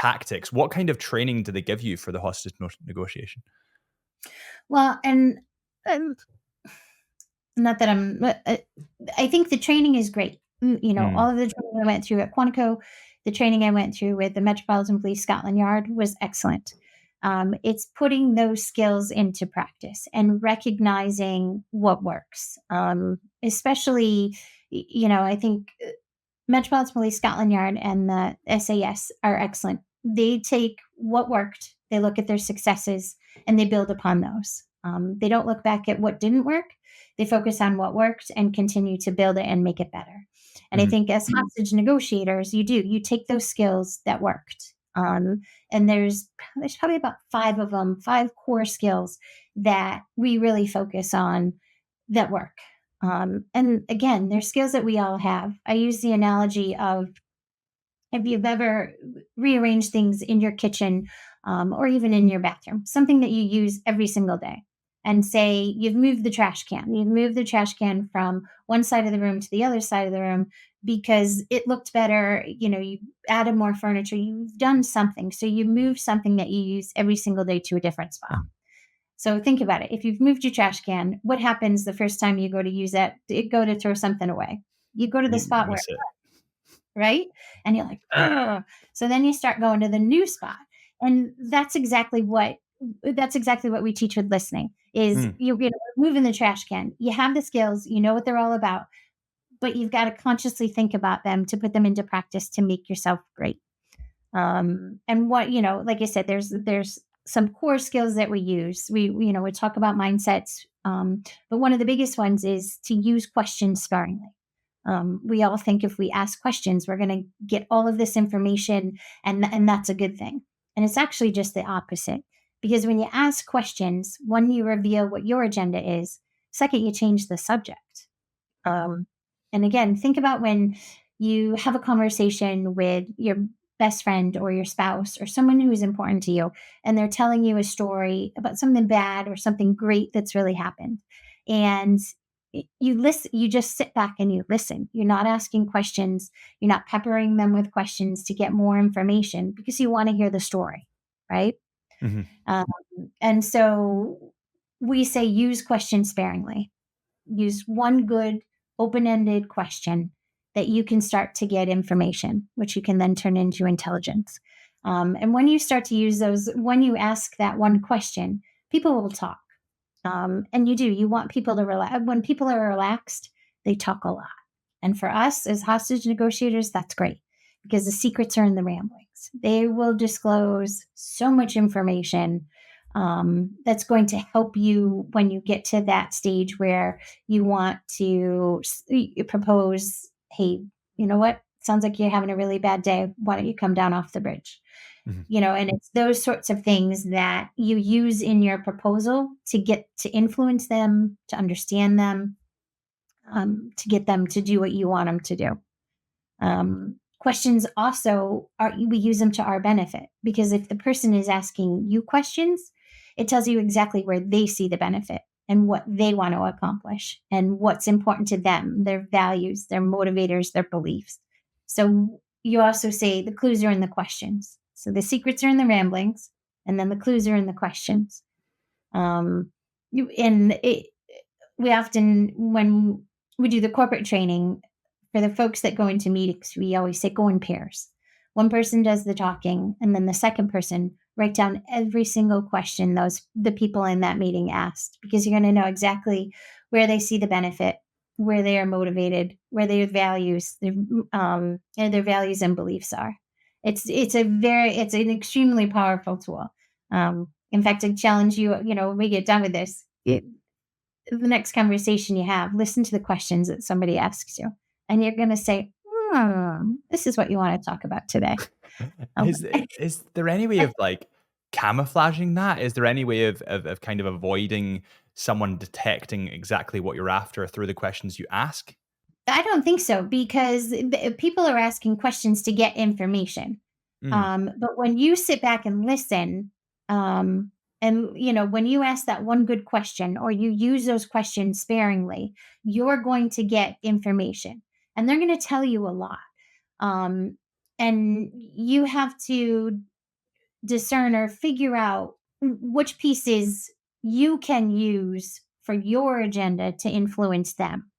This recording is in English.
tactics, what kind of training do they give you for the hostage negotiation? Well, and um, not that I think the training is great. Mm, All of the training I went through at Quantico, the training I went through with the Metropolitan Police Scotland Yard was excellent. It's putting those skills into practice and recognizing what works. Especially, I think Metropolitan Police Scotland Yard and the SAS are excellent. They take what worked, they look at their successes, and they build upon those. They don't look back at what didn't work. They focus on what worked and continue to build it and make it better. And I mhm, think as hostage negotiators, you take those skills that worked. And there's probably about five of them, five core skills that we really focus on that work. And again, they're skills that we all have. I use the analogy of if you've ever rearranged things in your kitchen or even in your bathroom, something that you use every single day. And say you've moved the trash can. You've moved the trash can from one side of the room to the other side of the room because it looked better. You added more furniture. You've done something. So you move something that you use every single day to a different spot. So think about it. If you've moved your trash can, what happens the first time you go to use it? You go to throw something away. You go to the you spot where, miss it. right? And you're like, ugh. So then you start going to the new spot. And that's exactly what we teach with listening is Mm, moving the trash can. You have the skills, you know what they're all about, but you've got to consciously think about them to put them into practice to make yourself great. And like I said, there's some core skills that we use. We talk about mindsets, but one of the biggest ones is to use questions sparingly. We all think if we ask questions, we're going to get all of this information, and that's a good thing. And it's actually just the opposite, because when you ask questions, one, you reveal what your agenda is. Second, you change the subject. Um, and again, think about when you have a conversation with your best friend or your spouse or someone who is important to you, and they're telling you a story about something bad or something great that's really happened. And you listen, you just sit back and you listen. You're not asking questions, you're not peppering them with questions to get more information because you want to hear the story, right? mhm. Um, and so we say use questions sparingly. Use one good open-ended question that you can start to get information, which you can then turn into intelligence. And when you start to use those, when you ask that one question, people will talk. And you want people to relax. When people are relaxed, they talk a lot. And for us as hostage negotiators, that's great because the secrets are in the ramblings. They will disclose so much information that's going to help you when you get to that stage where you want to propose, hey, you know what? Sounds like you're having a really bad day. Why don't you come down off the bridge? Mhm. And it's those sorts of things that you use in your proposal to get to influence them, to understand them, to get them to do what you want them to do. Questions also are we use them to our benefit because if the person is asking you questions, it tells you exactly where they see the benefit and what they want to accomplish and what's important to them, their values, their motivators, their beliefs. So you also say the clues are in the questions. So the secrets are in the ramblings, and then the clues are in the questions. Um, you, and it, we often, when we do the corporate training, for the folks that go into meetings, we always say go in pairs. One person does the talking, and then the second person write down every single question the people in that meeting asked, because you're going to know exactly where they see the benefit, where they are motivated, where their values and beliefs are. It's an extremely powerful tool. In fact, I challenge you. When we get done with this, the next conversation you have, listen to the questions that somebody asks you, and you're going to say, this is what you want to talk about today. Um, Is there any way of, like, camouflaging that? Is there any way of kind of avoiding someone detecting exactly what you're after through the questions you ask? I don't think so because people are asking questions to get information. Mm, But when you sit back and listen, and when you ask that one good question or you use those questions sparingly, you're going to get information, and they're going to tell you a lot. Um, and you have to. discern or figure out which pieces you can use for your agenda to influence them.